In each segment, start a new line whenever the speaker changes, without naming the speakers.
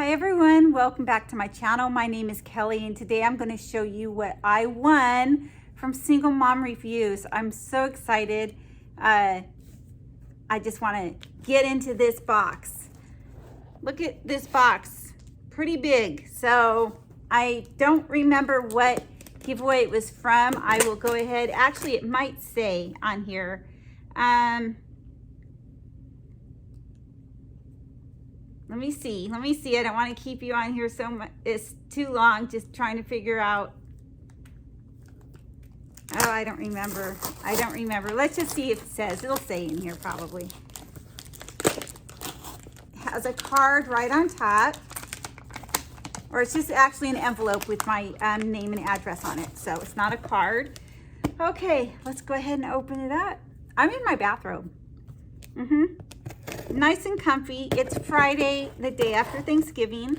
Hi everyone, welcome back to my channel. My name is Kelly and today I'm going to show you what I won from Single Mom Reviews. I'm so excited. I just want to get into this box. Look at this box, pretty big. So I don't remember what giveaway it was from. I will go ahead, actually it might say on here. Let me see. I don't want to keep you on here so much. It's too long just trying to figure out. Oh, I don't remember. Let's just see if it says. It'll say in here probably. It has a card right on top. Or it's just actually an envelope with my name and address on it. So it's not a card. Okay, let's go ahead and open it up. I'm in my bathrobe. Nice and comfy. It's Friday, the day after Thanksgiving,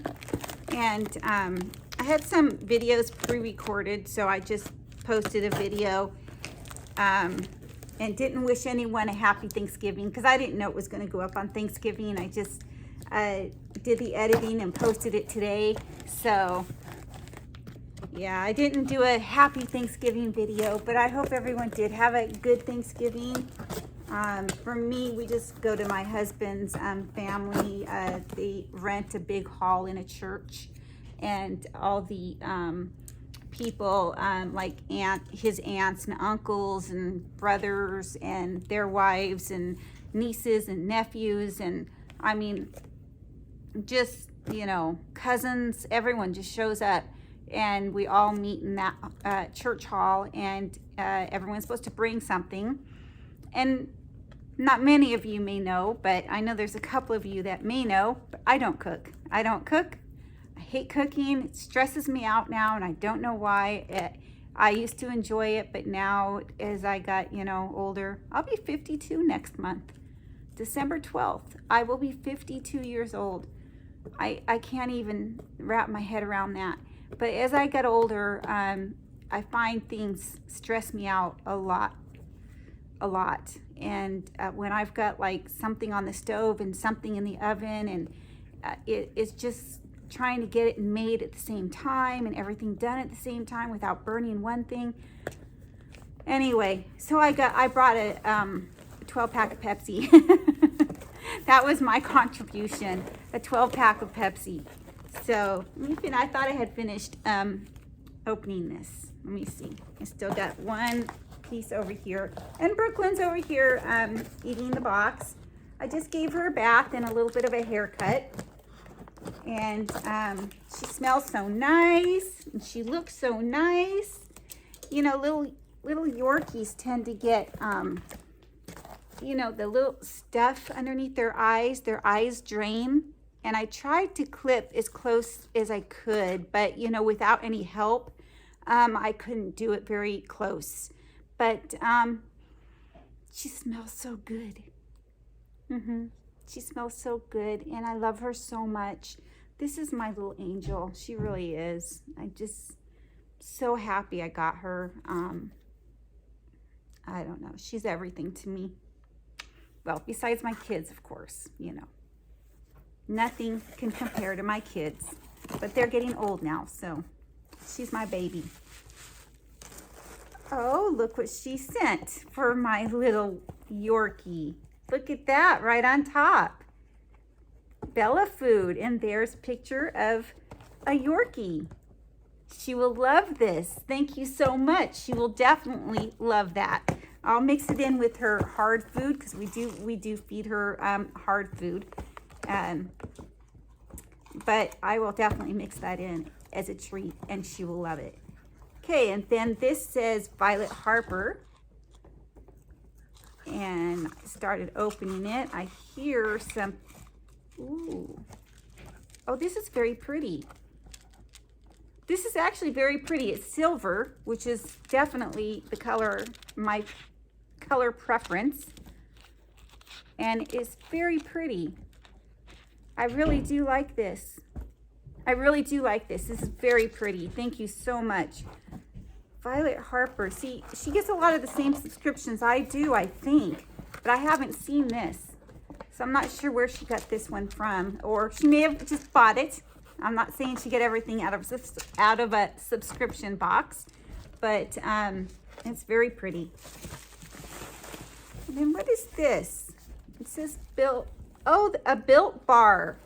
and I had some videos pre-recorded, so I just posted a video and didn't wish anyone a happy Thanksgiving because I didn't know it was going to go up on Thanksgiving. I just did the editing and posted it today, so yeah, I didn't do a happy Thanksgiving video, but I hope everyone did have a good Thanksgiving. For me, we just go to my husband's family. They rent a big hall in a church, and all the people, like his aunts and uncles and brothers and their wives and nieces and nephews, and I mean, just, you know, cousins, everyone just shows up, and we all meet in that church hall, and everyone's supposed to bring something. And not many of you may know, but I know there's a couple of you that may know, but I don't cook. I hate cooking. It stresses me out now, and I don't know why. I used to enjoy it, but now as I got, you know, older, I'll be 52 next month. December 12th, I will be 52 years old. I can't even wrap my head around that. But as I get older, I find things stress me out a lot. And when I've got like something on the stove and something in the oven, and it's just trying to get it made at the same time and everything done at the same time without burning one thing. Anyway, so I brought a 12-pack of Pepsi. That was my contribution, a 12-pack of Pepsi. So I thought I had finished opening this. Let me see. I still got one piece over here, and Brooklyn's over here eating the box. I just gave her a bath and a little bit of a haircut, and she smells so nice, and she looks so nice. You know, little Yorkies tend to get you know, the little stuff underneath their eyes drain, and I tried to clip as close as I could, but you know, without any help, I couldn't do it very close. But she smells so good. She smells so good, and I love her so much. This is my little angel. She really is. I'm just so happy I got her. I don't know. She's everything to me. Well, besides my kids, of course, you know. Nothing can compare to my kids. But they're getting old now, so she's my baby. Oh, look what she sent for my little Yorkie. Look at that right on top. Bella food. And there's a picture of a Yorkie. She will love this. Thank you so much. She will definitely love that. I'll mix it in with her hard food because we do feed her hard food. But I will definitely mix that in as a treat, and she will love it. Okay, and then this says Violet Harper, and I started opening it. I hear some, ooh, oh, this is very pretty. This is actually very pretty. It's silver, which is definitely the color, my color preference, and it's very pretty. I really do like this. This is very pretty. Thank you so much. Violet Harper. See, she gets a lot of the same subscriptions I do, I think, but I haven't seen this. So I'm not sure where she got this one from, or she may have just bought it I'm not saying she get everything out of a subscription box, but it's very pretty. And then what is this? It says Built. Oh, a Built bar.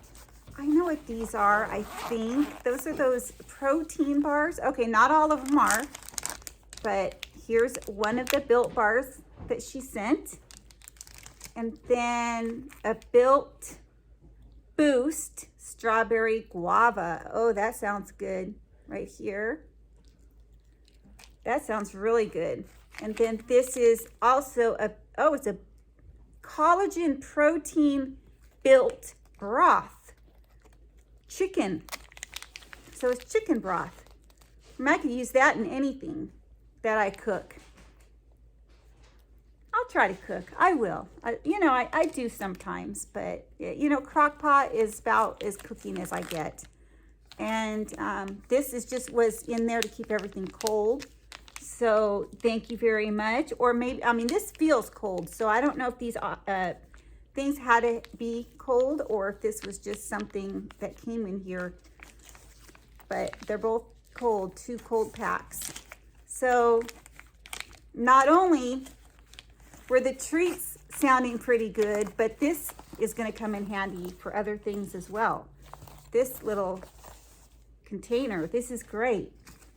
I know what these are, I think. Those are those protein bars. Okay, not all of them are, but here's one of the Built bars that she sent. And then a Built Boost strawberry guava. Oh, that sounds good right here. That sounds really good. And then this is also it's a collagen protein Built broth. Chicken. So it's chicken broth. I could use that in anything that I cook. I'll try to cook. I will. I do sometimes, but crock pot is about as cooking as I get. And this was in there to keep everything cold. So thank you very much. Or maybe, this feels cold, so I don't know if these things had to be cold or if this was just something that came in here. But they're both cold, 2 cold packs. So not only were the treats sounding pretty good, but this is going to come in handy for other things as well. This little container, this is great.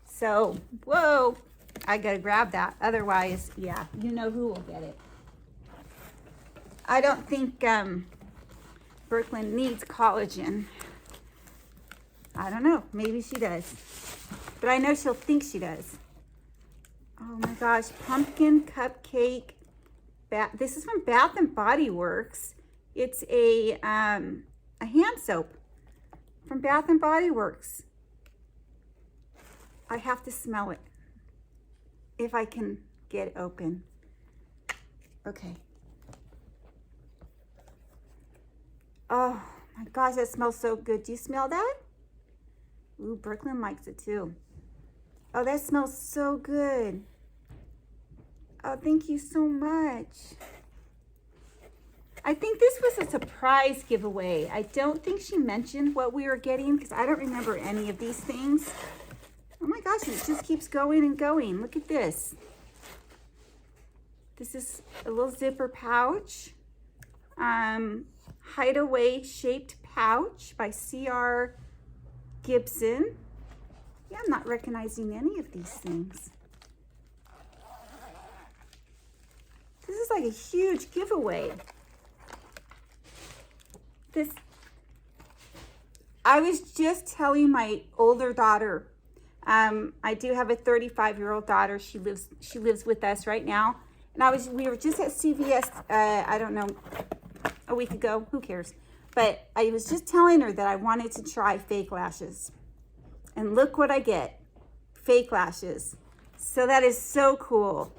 So, whoa, I got to grab that. Otherwise, yeah, you know who will get it. I don't think Brooklyn needs collagen. I don't know. Maybe she does. But I know she'll think she does. Oh my gosh. Pumpkin cupcake. This is from Bath and Body Works. It's a hand soap from Bath and Body Works. I have to smell it if I can get it open. Okay. Oh my gosh, that smells so good. Do you smell that? Ooh, Brooklyn likes it too. Oh, that smells so good. Oh, thank you so much. I think this was a surprise giveaway. I don't think she mentioned what we were getting because I don't remember any of these things. Oh my gosh, it just keeps going and going. Look at this. This is a little zipper pouch. Hideaway shaped pouch by C.R. Gibson. Yeah, I'm not recognizing any of these things. This is like a huge giveaway. I was just telling my older daughter, I do have a 35-year-old daughter. She lives with us right now. And we were just at CVS, I don't know, a week ago, who cares? But I was just telling her that I wanted to try fake lashes. And look what I get, fake lashes. So that is so cool.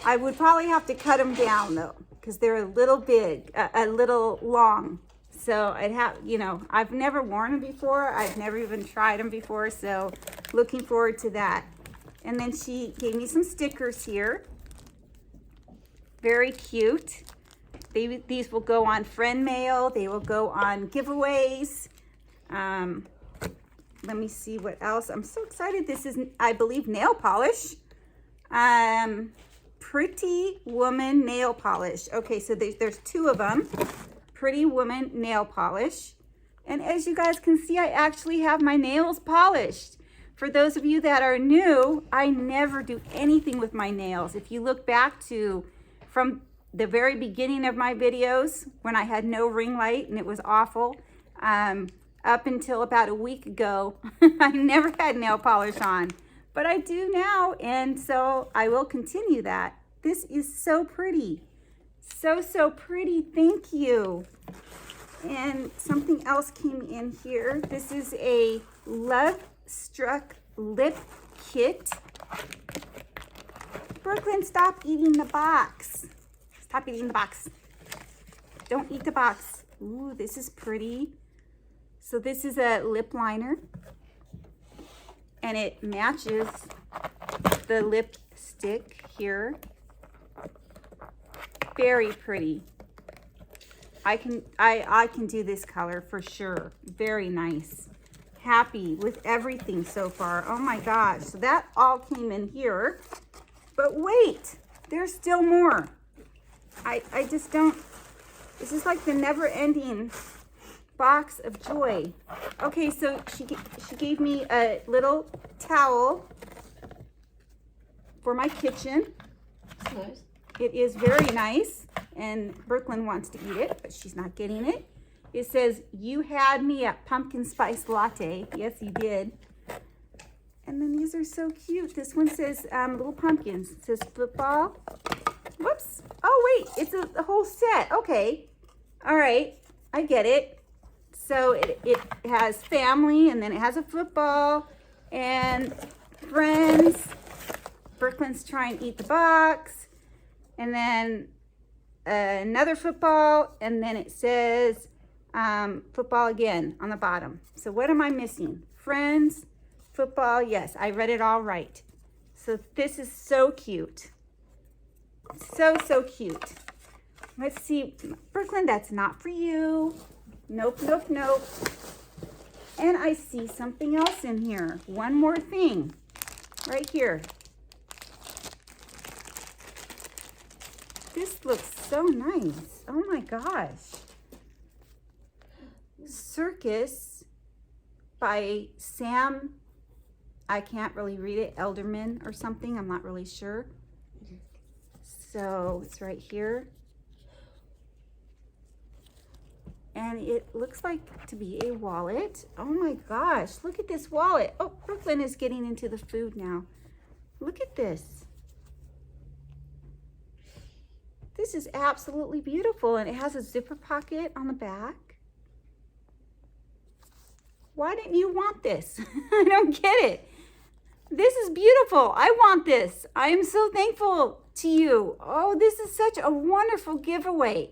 I would probably have to cut them down though, because they're a little big, a little long. So I've never worn them before. I've never even tried them before. So looking forward to that. And then she gave me some stickers here. Very cute. These will go on friend mail. They will go on giveaways. Let me see what else. I'm so excited. This is, I believe, nail polish. Pretty Woman nail polish. Okay, so there's 2 of them. Pretty Woman nail polish. And as you guys can see, I actually have my nails polished. For those of you that are new, I never do anything with my nails. If you look back to from the very beginning of my videos when I had no ring light and it was awful, up until about a week ago, I never had nail polish on, but I do now, and so I will continue that. This is so pretty. So pretty. Thank you. And something else came in here. This is a Love Struck lip kit. Brooklyn, stop eating the box. Stop eating the box. Don't eat the box. Ooh, this is pretty. So this is a lip liner, and it matches the lipstick here. Very pretty. I can do this color for sure. Very nice. Happy with everything so far. Oh my gosh. So that all came in here. But wait, there's still more. I just don't, this is like the never-ending box of joy. Okay, so she gave me a little towel for my kitchen.
That's nice.
It is very nice, and Brooklyn wants to eat it, but she's not getting it. It says, "You had me at pumpkin spice latte." Yes, you did. And then these are so cute. This one says little pumpkins. It says football. Whoops. Oh, wait, it's a whole set. Okay. All right, I get it. So it has family, and then it has a football and friends. Brooklyn's trying to eat the box. And then another football, and then it says football again on the bottom. So what am I missing? Friends, football, yes, I read it all right. So this is so cute. So cute. Let's see, Brooklyn, that's not for you. Nope. And I see something else in here. One more thing right here. This looks so nice. Oh my gosh. Circus by Sam, I can't really read it, Elderman or something. I'm not really sure. So it's right here. And it looks like to be a wallet. Oh my gosh, look at this wallet. Oh, Brooklyn is getting into the food now. Look at this. This is absolutely beautiful, and it has a zipper pocket on the back. Why didn't you want this? I don't get it. This is beautiful. I want this. I am so thankful to you. Oh, this is such a wonderful giveaway.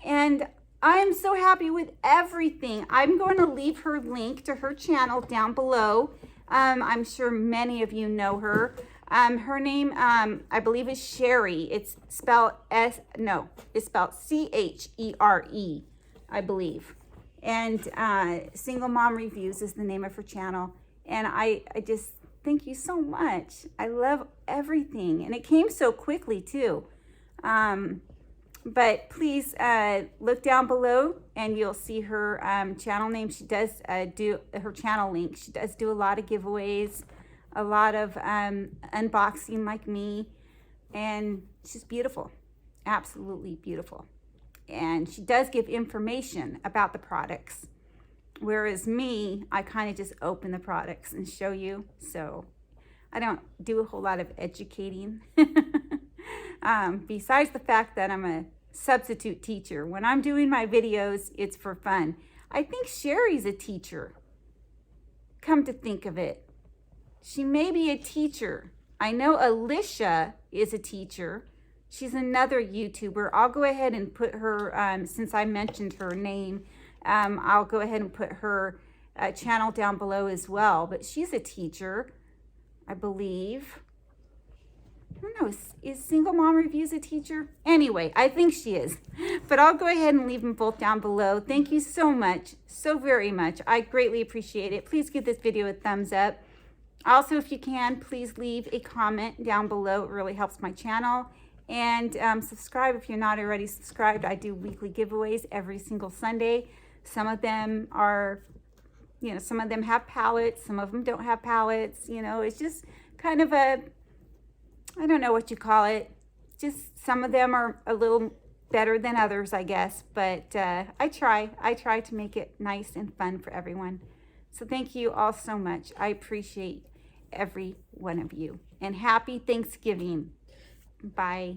And I am so happy with everything. I'm going to leave her link to her channel down below. I'm sure many of you know her. Her name, I believe, is Sherry. It's spelled it's spelled C-H-E-R-E, I believe. And Single Mom Reviews is the name of her channel. And I just thank you so much. I love everything. And it came so quickly, too. But please look down below and you'll see her channel name. She does do her channel link. She does do a lot of giveaways, a lot of unboxing like me, and she's beautiful, absolutely beautiful. And she does give information about the products, whereas me, I kind of just open the products and show you. So I don't do a whole lot of educating. Besides the fact that I'm a substitute teacher. When I'm doing my videos, it's for fun. I think Sherry's a teacher. Come to think of it. She may be a teacher. I know Alicia is a teacher. She's another YouTuber. I'll go ahead and put her, since I mentioned her name, I'll go ahead and put her channel down below as well. But she's a teacher, I believe. I don't know, is Single Mom Reviews a teacher? Anyway, I think she is. But I'll go ahead and leave them both down below. Thank you so much, so very much. I greatly appreciate it. Please give this video a thumbs up. Also, if you can, please leave a comment down below. It really helps my channel. And subscribe if you're not already subscribed. I do weekly giveaways every single Sunday. Some of them are, some of them have palettes. Some of them don't have palettes. It's just kind of a, I don't know what you call it. Just some of them are a little better than others, I guess. But I try to make it nice and fun for everyone. So thank you all so much. I appreciate every one of you. And happy Thanksgiving. Bye.